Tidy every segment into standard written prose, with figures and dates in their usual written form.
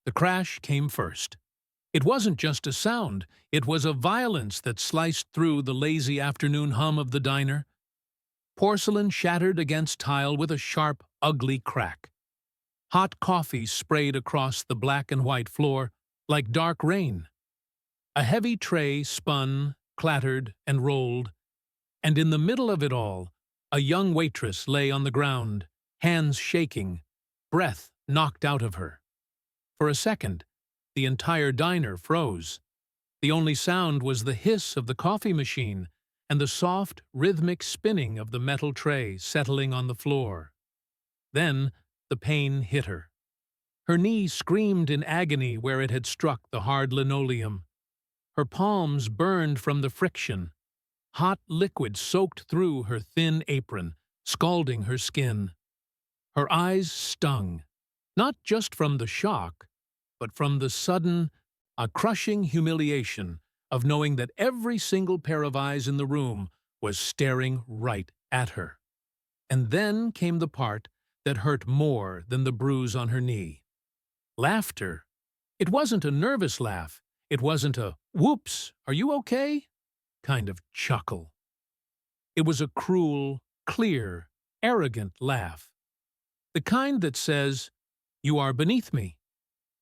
The crash came first. It wasn't just a sound, it was a violence that sliced through the lazy afternoon hum of the diner. Porcelain shattered against tile with a sharp, ugly crack. Hot coffee sprayed across the black and white floor like dark rain. A heavy tray spun, clattered, and rolled, and in the middle of it all, a young waitress lay on the ground, hands shaking, breath knocked out of her. For a second, the entire diner froze. The only sound was the hiss of the coffee machine and the soft, rhythmic spinning of the metal tray settling on the floor. Then, the pain hit her. Her knee screamed in agony where it had struck the hard linoleum. Her palms burned from the friction. Hot liquid soaked through her thin apron, scalding her skin. Her eyes stung, not just from the shock, but from the sudden, crushing humiliation of knowing that every single pair of eyes in the room was staring right at her. And then came the part that hurt more than the bruise on her knee. Laughter. It wasn't a nervous laugh. It wasn't a, "Whoops, are you okay?" kind of chuckle. It was a cruel, clear, arrogant laugh. The kind that says, "You are beneath me."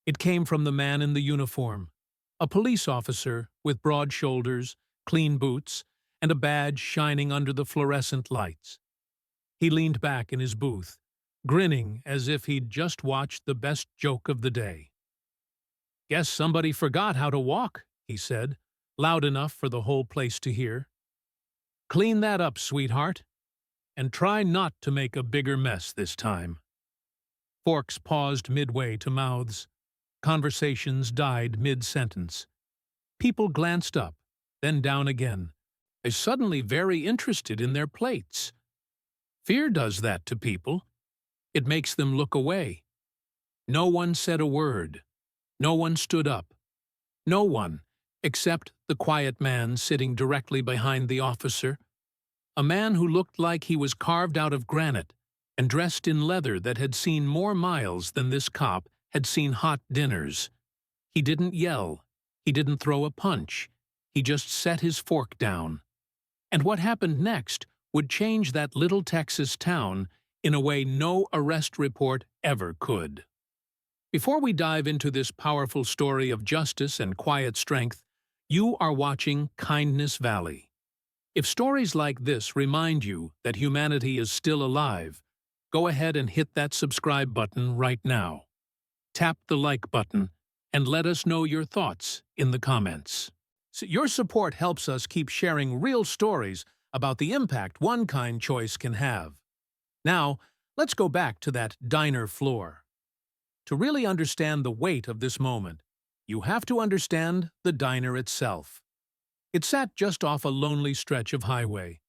It came from the man in the uniform, a police officer with broad shoulders, clean boots, and a badge shining under the fluorescent lights. He leaned back in his booth, grinning as if he'd just watched the best joke of the day. "Guess somebody forgot how to walk," he said, loud enough for the whole place to hear. "Clean that up, sweetheart, and try not to make a bigger mess this time." Forks paused midway to mouths. Conversations died mid-sentence. People glanced up, then down again. They suddenly very interested in their plates. Fear does that to people. It makes them look away. No one said a word. No one stood up. No one, except the quiet man sitting directly behind the officer. A man who looked like he was carved out of granite and dressed in leather that had seen more miles than this cop had seen hot dinners. He didn't yell. He didn't throw a punch. He just set his fork down. And what happened next would change that little Texas town in a way no arrest report ever could. Before we dive into this powerful story of justice and quiet strength, you are watching Kindness Valley. If stories like this remind you that humanity is still alive, go ahead and hit that subscribe button right now. Tap the like button and let us know your thoughts in the comments. Your support helps us keep sharing real stories about the impact one kind choice can have. Now, let's go back to that diner floor. To really understand the weight of this moment, you have to understand the diner itself. It sat just off a lonely stretch of highway,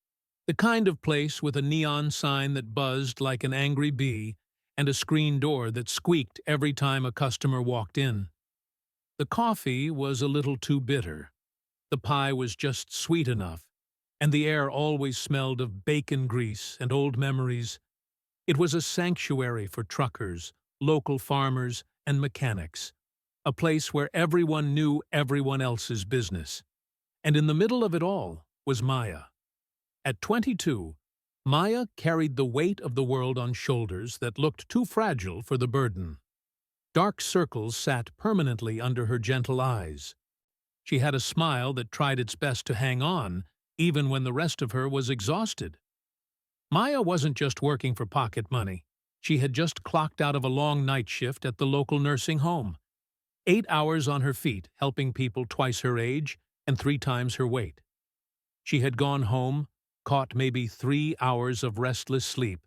the kind of place with a neon sign that buzzed like an angry bee and a screen door that squeaked every time a customer walked in. The coffee was a little too bitter. The pie was just sweet enough, and the air always smelled of bacon grease and old memories. It was a sanctuary for truckers, local farmers, and mechanics, a place where everyone knew everyone else's business. And in the middle of it all was Maya. At 22, Maya carried the weight of the world on shoulders that looked too fragile for the burden. Dark circles sat permanently under her gentle eyes. She had a smile that tried its best to hang on, even when the rest of her was exhausted. Maya wasn't just working for pocket money. She had just clocked out of a long night shift at the local nursing home. 8 hours on her feet, helping people twice her age and 3 times her weight. She had gone home, caught maybe 3 hours of restless sleep,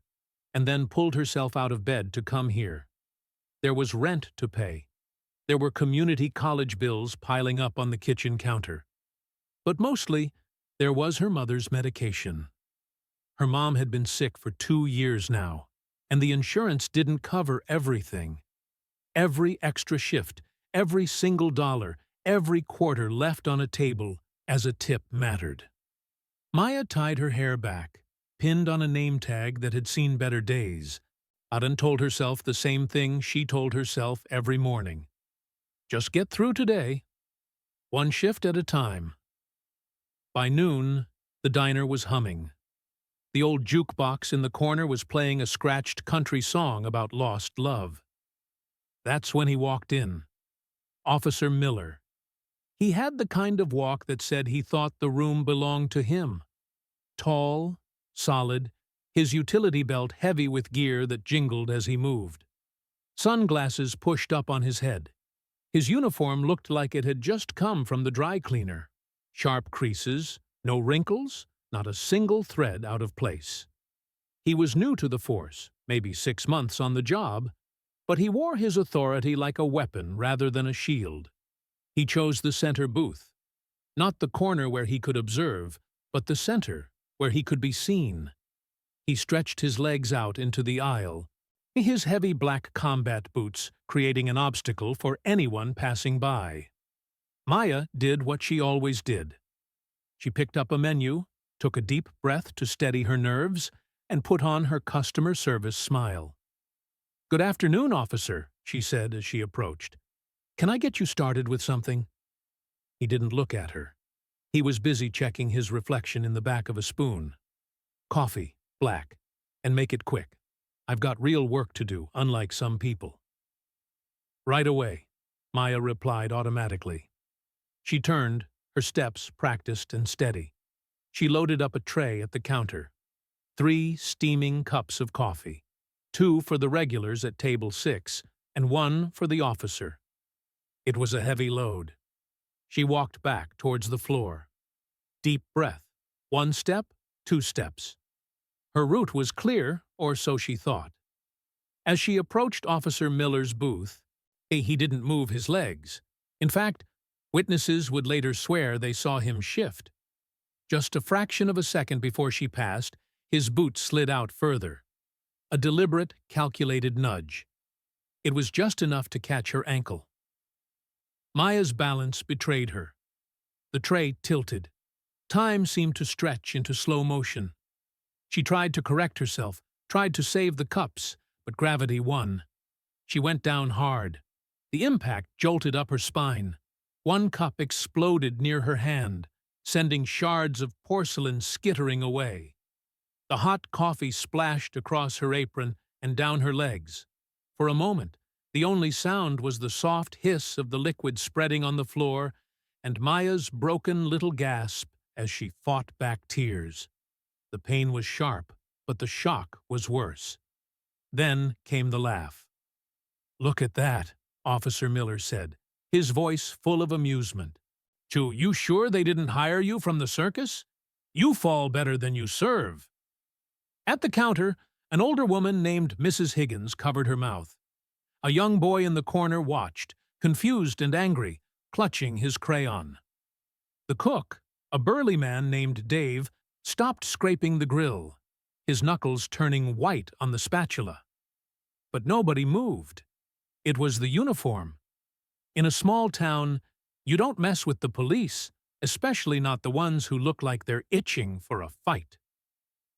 and then pulled herself out of bed to come here. There was rent to pay. There were community college bills piling up on the kitchen counter. But mostly, there was her mother's medication. Her mom had been sick for 2 years now, and the insurance didn't cover everything. Every extra shift, every single dollar, every quarter left on a table as a tip mattered. Maya tied her hair back, pinned on a name tag that had seen better days, and told herself the same thing she told herself every morning. Just get through today, one shift at a time. By noon, the diner was humming. The old jukebox in the corner was playing a scratched country song about lost love. That's when he walked in. Officer Miller. He had the kind of walk that said he thought the room belonged to him. Tall, solid, his utility belt heavy with gear that jingled as he moved. Sunglasses pushed up on his head. His uniform looked like it had just come from the dry cleaner. Sharp creases, no wrinkles, not a single thread out of place. He was new to the force, maybe 6 months on the job, but he wore his authority like a weapon rather than a shield. He chose the center booth. Not the corner where he could observe, but the center, where he could be seen. He stretched his legs out into the aisle, his heavy black combat boots creating an obstacle for anyone passing by. Maya did what she always did. She picked up a menu, took a deep breath to steady her nerves, and put on her customer service smile. "Good afternoon, officer," she said as she approached. "Can I get you started with something?" He didn't look at her. He was busy checking his reflection in the back of a spoon. "Coffee, black, and make it quick. I've got real work to do, unlike some people." "Right away," Maya replied automatically. She turned, her steps practiced and steady. She loaded up a tray at the counter. 3 steaming cups of coffee. 2 for the regulars at table 6, and 1 for the officer. It was a heavy load. She walked back towards the floor. Deep breath. 1 step, 2 steps. Her route was clear, or so she thought. As she approached Officer Miller's booth, he didn't move his legs. In fact, witnesses would later swear they saw him shift. Just a fraction of a second before she passed, his boot slid out further. A deliberate, calculated nudge. It was just enough to catch her ankle. Maya's balance betrayed her. The tray tilted. Time seemed to stretch into slow motion. She tried to correct herself, tried to save the cups, but gravity won. She went down hard. The impact jolted up her spine. 1 cup exploded near her hand, sending shards of porcelain skittering away. The hot coffee splashed across her apron and down her legs. For a moment, the only sound was the soft hiss of the liquid spreading on the floor and Maya's broken little gasp as she fought back tears. The pain was sharp, but the shock was worse. Then came the laugh. "Look at that," Officer Miller said, his voice full of amusement. You sure they didn't hire you from the circus? You fall better than you serve." At the counter, an older woman named Mrs. Higgins covered her mouth. A young boy in the corner watched, confused and angry, clutching his crayon. The cook, a burly man named Dave, stopped scraping the grill, his knuckles turning white on the spatula. But nobody moved. It was the uniform. In a small town, you don't mess with the police, especially not the ones who look like they're itching for a fight.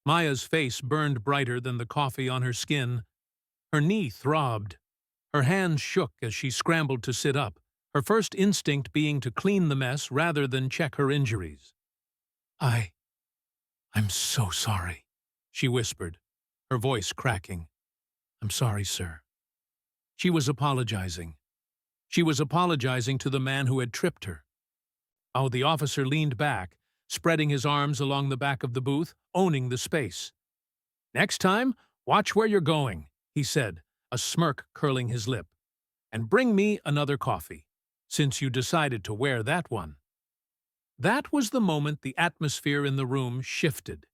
Maya's face burned brighter than the coffee on her skin. Her knee throbbed. Her hands shook as she scrambled to sit up, her first instinct being to clean the mess rather than check her injuries. I'm so sorry," she whispered, her voice cracking. "I'm sorry, sir." She was apologizing. She was apologizing to the man who had tripped her. Oh, the officer leaned back, spreading his arms along the back of the booth, owning the space. "Next time, watch where you're going," he said, a smirk curling his lip. "And bring me another coffee, since you decided to wear that one." That was the moment the atmosphere in the room shifted.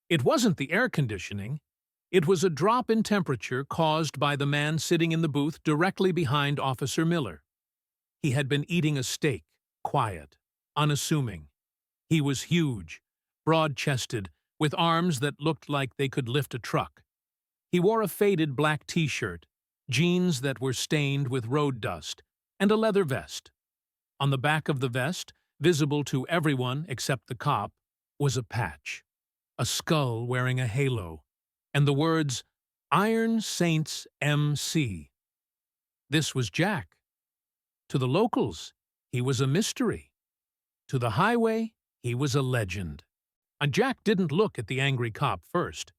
It wasn't the air conditioning. It was a drop in temperature caused by the man sitting in the booth directly behind Officer Miller. He had been eating a steak, quiet, unassuming. He was huge, broad-chested, with arms that looked like they could lift a truck. He wore a faded black t-shirt, jeans that were stained with road dust, and a leather vest. On the back of the vest, visible to everyone except the cop, was a patch, a skull wearing a halo, and the words, "Iron Saints MC." This was Jack. To the locals, he was a mystery. To the highway, he was a legend. And Jack didn't look at the angry cop first.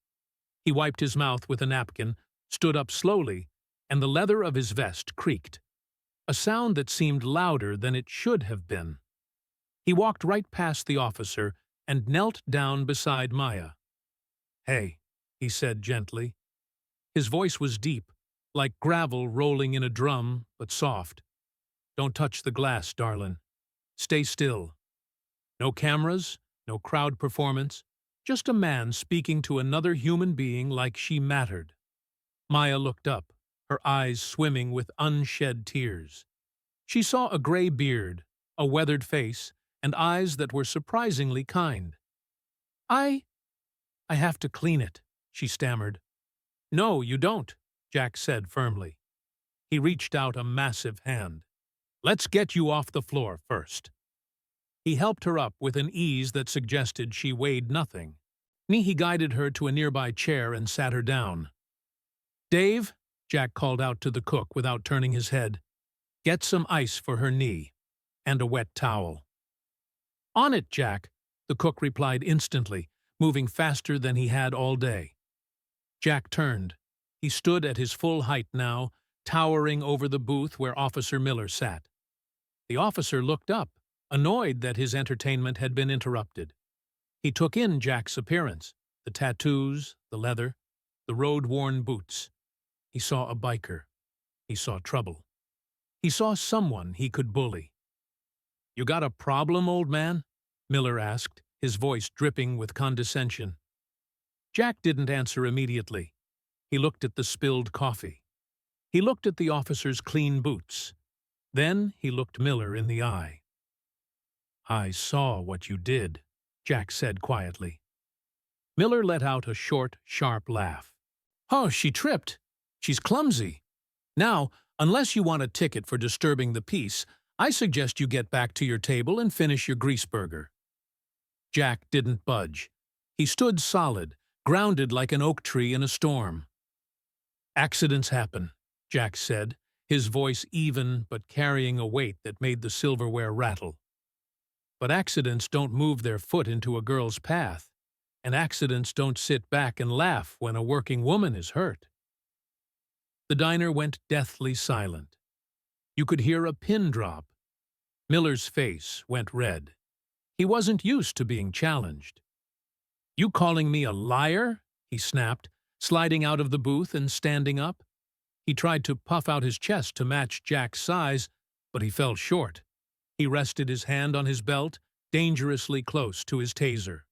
He wiped his mouth with a napkin, stood up slowly, and the leather of his vest creaked, a sound that seemed louder than it should have been. He walked right past the officer and knelt down beside Maya. "Hey," he said gently. His voice was deep, like gravel rolling in a drum, but soft. "Don't touch the glass, darlin'. Stay still. No cameras, no crowd performance, just a man speaking to another human being like she mattered." Maya looked up, her eyes swimming with unshed tears. She saw a gray beard, a weathered face, and eyes that were surprisingly kind. I have to clean it," she stammered. "No, you don't," Jack said firmly. He reached out a massive hand. "Let's get you off the floor first." He helped her up with an ease that suggested she weighed nothing. He guided her to a nearby chair and sat her down. "Dave," Jack called out to the cook without turning his head, "get some ice for her knee, and a wet towel." "On it, Jack," the cook replied instantly, moving faster than he had all day. Jack turned. He stood at his full height now, towering over the booth where Officer Miller sat. The officer looked up, annoyed that his entertainment had been interrupted. He took in Jack's appearance, the tattoos, the leather, the road-worn boots. He saw a biker. He saw trouble. He saw someone he could bully. "You got a problem, old man?" Miller asked, his voice dripping with condescension. Jack didn't answer immediately. He looked at the spilled coffee. He looked at the officer's clean boots. Then he looked Miller in the eye. "I saw what you did," Jack said quietly. Miller let out a short, sharp laugh. "Oh, she tripped. She's clumsy. Now, unless you want a ticket for disturbing the peace, I suggest you get back to your table and finish your grease burger." Jack didn't budge. He stood solid, grounded like an oak tree in a storm. "Accidents happen," Jack said, his voice even but carrying a weight that made the silverware rattle. "But accidents don't move their foot into a girl's path, and accidents don't sit back and laugh when a working woman is hurt." The diner went deathly silent. You could hear a pin drop. Miller's face went red. He wasn't used to being challenged. "You calling me a liar?" he snapped, sliding out of the booth and standing up. He tried to puff out his chest to match Jack's size, but he fell short. He rested his hand on his belt, dangerously close to his taser.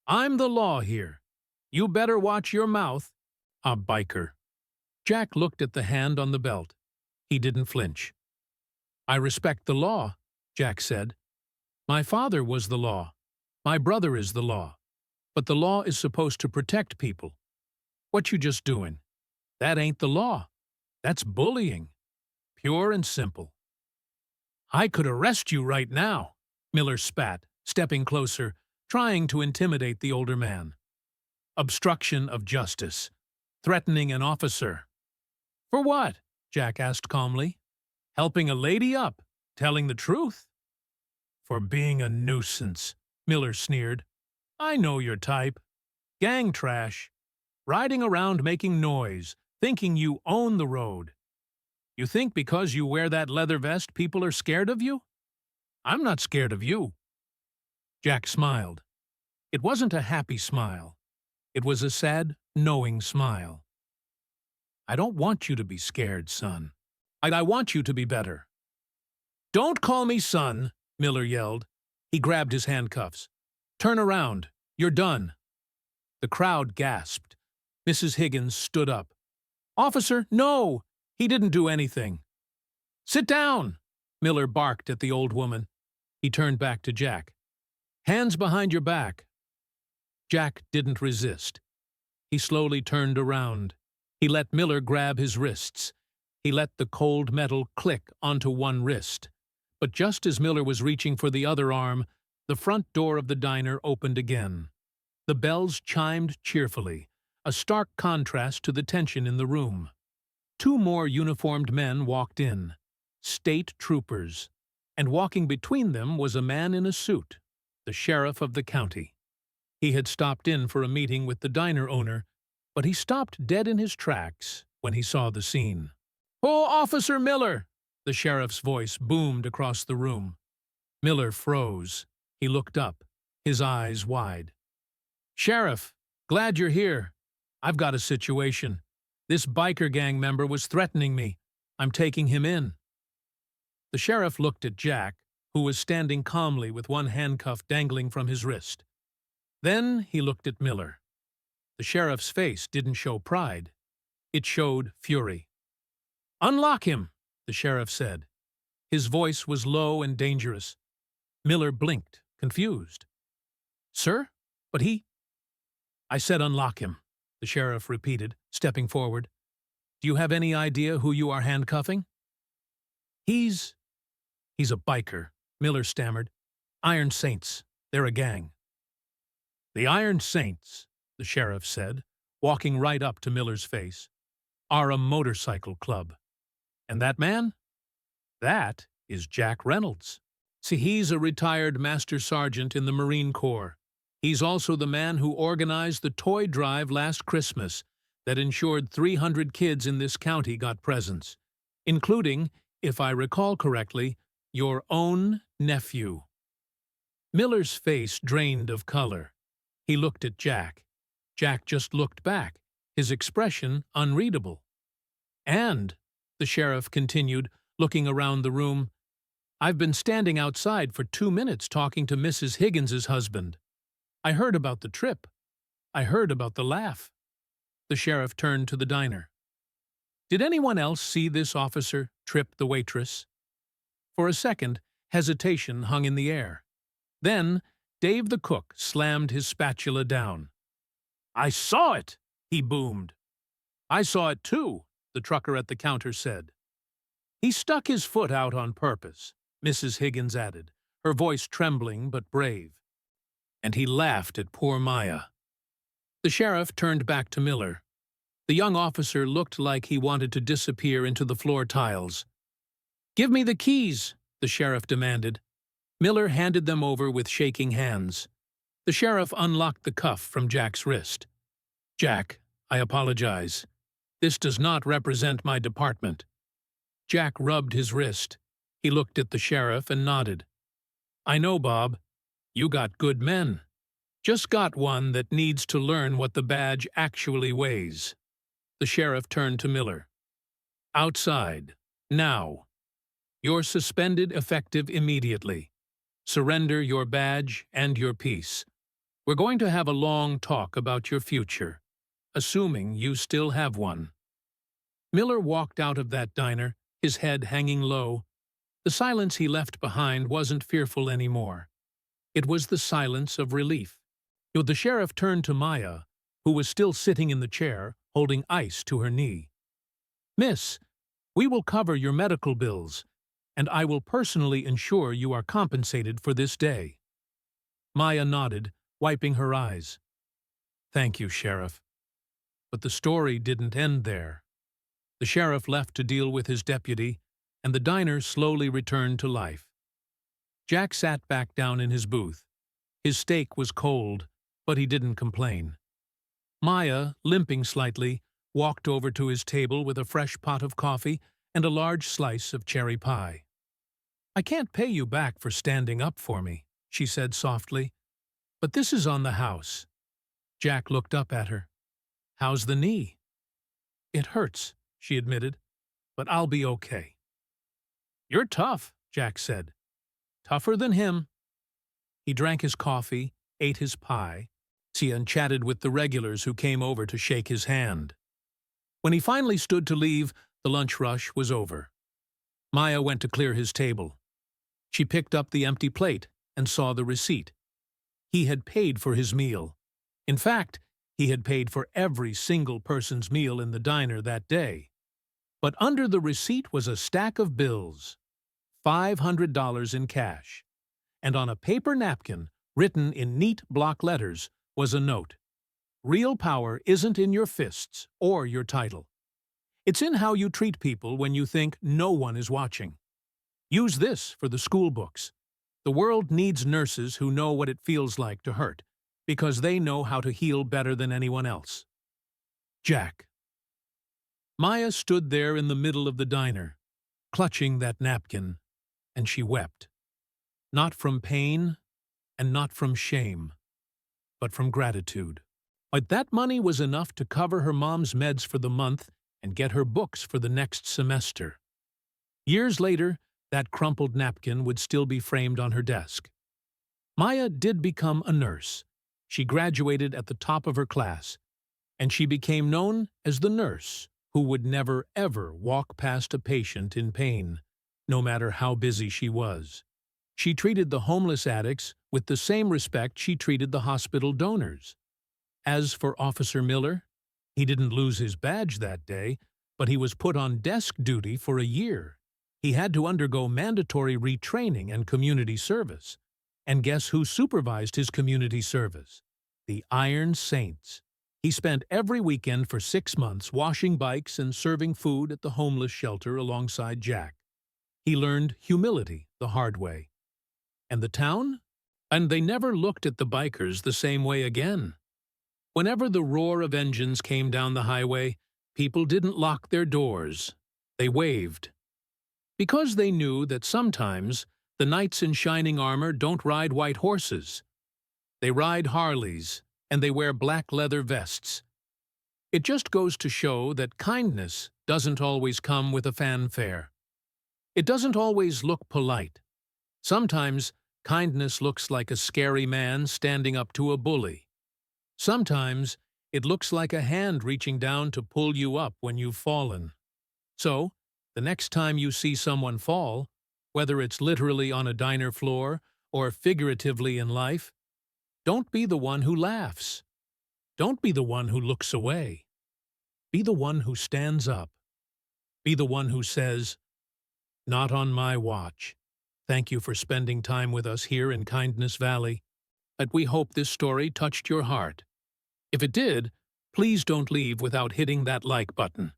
"I'm the law here. You better watch your mouth." "A biker." Jack looked at the hand on the belt. He didn't flinch. "I respect the law," Jack said. "My father was the law. My brother is the law. But the law is supposed to protect people. What you just doing? That ain't the law. That's bullying. Pure and simple." "I could arrest you right now," Miller spat, stepping closer, trying to intimidate the older man. "Obstruction of justice. Threatening an officer." "For what?" Jack asked calmly. "Helping a lady up. Telling the truth." "For being a nuisance," Miller sneered. "I know your type. Gang trash. Riding around making noise, thinking you own the road. You think because you wear that leather vest people are scared of you? I'm not scared of you." Jack smiled. It wasn't a happy smile. It was a sad, knowing smile. "I don't want you to be scared, son. I want you to be better." "Don't call me son," Miller yelled. He grabbed his handcuffs. "Turn around. You're done." The crowd gasped. Mrs. Higgins stood up. "Officer, no! He didn't do anything." "Sit down!" Miller barked at the old woman. He turned back to Jack. "Hands behind your back." Jack didn't resist. He slowly turned around. He let Miller grab his wrists. He let the cold metal click onto one wrist. But just as Miller was reaching for the other arm, the front door of the diner opened again. The bells chimed cheerfully, a stark contrast to the tension in the room. Two more uniformed men walked in. state troopers, and walking between them was a man in a suit, the sheriff of the county. He had stopped in for a meeting with the diner owner, but he stopped dead in his tracks when he saw the scene. "Oh, Officer Miller!" The sheriff's voice boomed across the room. Miller froze. He looked up, his eyes wide. "Sheriff, glad you're here. I've got a situation. This biker gang member was threatening me. I'm taking him in." The sheriff looked at Jack, who was standing calmly with one handcuff dangling from his wrist. Then he looked at Miller. The sheriff's face didn't show pride. It showed fury. "Unlock him," the sheriff said. His voice was low and dangerous. Miller blinked, confused. "Sir? But he—" "I said unlock him," the sheriff repeated, stepping forward. "Do you have any idea who you are handcuffing?" He's a biker," Miller stammered. "Iron Saints. They're a gang." "The Iron Saints," the sheriff said, walking right up to Miller's face, "are a motorcycle club. And that man? That is Jack Reynolds. See, he's a retired master sergeant in the Marine Corps. He's also the man who organized the toy drive last Christmas that ensured 300 kids in this county got presents, including, if I recall correctly, your own nephew." Miller's face drained of color. He looked at Jack. Jack just looked back, his expression unreadable. "And," the sheriff continued, looking around the room, "I've been standing outside for 2 minutes talking to Mrs. Higgins's husband. I heard about the trip. I heard about the laugh." The sheriff turned to the diner. "Did anyone else see this officer trip the waitress?" For a second, hesitation hung in the air. Then, Dave the cook slammed his spatula down. "I saw it!" he boomed. "I saw it too," the trucker at the counter said. "He stuck his foot out on purpose," Mrs. Higgins added, her voice trembling but brave. "And he laughed at poor Maya." The sheriff turned back to Miller. The young officer looked like he wanted to disappear into the floor tiles. "Give me the keys," the sheriff demanded. Miller handed them over with shaking hands. The sheriff unlocked the cuff from Jack's wrist. "Jack, I apologize. This does not represent my department." Jack rubbed his wrist. He looked at the sheriff and nodded. "I know, Bob. You got good men. Just got one that needs to learn what the badge actually weighs." The sheriff turned to Miller. "Outside. Now. You're suspended effective immediately. Surrender your badge and your peace. We're going to have a long talk about your future, assuming you still have one." Miller walked out of that diner, his head hanging low. The silence he left behind wasn't fearful anymore. It was the silence of relief. The sheriff turned to Maya, who was still sitting in the chair, holding ice to her knee. "Miss, we will cover your medical bills, and I will personally ensure you are compensated for this day." Maya nodded, wiping her eyes. "Thank you, Sheriff." But the story didn't end there. The sheriff left to deal with his deputy, and the diner slowly returned to life. Jack sat back down in his booth. His steak was cold, but he didn't complain. Maya, limping slightly, walked over to his table with a fresh pot of coffee and a large slice of cherry pie. "I can't pay you back for standing up for me," she said softly, "but this is on the house." Jack looked up at her. "How's the knee?" "It hurts," she admitted, "but I'll be okay." "You're tough," Jack said. "Tougher than him." He drank his coffee, ate his pie, and chatted with the regulars who came over to shake his hand. When he finally stood to leave, the lunch rush was over. Maya went to clear his table. She picked up the empty plate and saw the receipt. He had paid for his meal. In fact, he had paid for every single person's meal in the diner that day. But under the receipt was a stack of bills, $500 in cash. And on a paper napkin, written in neat block letters, was a note. "Real power isn't in your fists or your title. It's in how you treat people when you think no one is watching." Use this for the school books. The world needs nurses who know what it feels like to hurt, because they know how to heal better than anyone else. Jack. Maya stood there in the middle of the diner, clutching that napkin, and she wept. Not from pain, and not from shame, but from gratitude. But that money was enough to cover her mom's meds for the month and get her books for the next semester. Years later, that crumpled napkin would still be framed on her desk. Maya did become a nurse. She graduated at the top of her class, and she became known as the nurse who would never ever walk past a patient in pain, no matter how busy she was. She treated the homeless addicts with the same respect she treated the hospital donors. As for Officer Miller, he didn't lose his badge that day, but he was put on desk duty for a year. He had to undergo mandatory retraining and community service. And guess who supervised his community service? The Iron Saints. He spent every weekend for 6 months washing bikes and serving food at the homeless shelter alongside Jack. He learned humility the hard way. And the town? And they never looked at the bikers the same way again. Whenever the roar of engines came down the highway, people didn't lock their doors. They waved. Because they knew that sometimes the knights in shining armor don't ride white horses. They ride Harleys, and they wear black leather vests. It just goes to show that kindness doesn't always come with a fanfare. It doesn't always look polite. Sometimes kindness looks like a scary man standing up to a bully. Sometimes it looks like a hand reaching down to pull you up when you've fallen. So, the next time you see someone fall, whether it's literally on a diner floor or figuratively in life, don't be the one who laughs. Don't be the one who looks away. Be the one who stands up. Be the one who says, "Not on my watch. Thank you for spending time with us here in Kindness Valley. But we hope this story touched your heart. If it did, please don't leave without hitting that like button.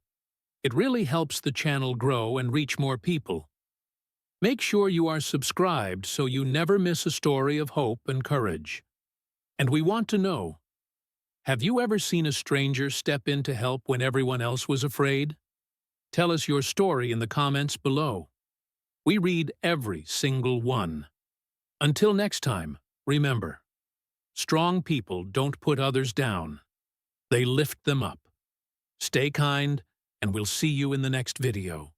It really helps the channel grow and reach more people. Make sure you are subscribed so you never miss a story of hope and courage. And we want to know, have you ever seen a stranger step in to help when everyone else was afraid? Tell us your story in the comments below. We read every single one. Until next time, remember, strong people don't put others down. They lift them up. Stay kind, and we'll see you in the next video.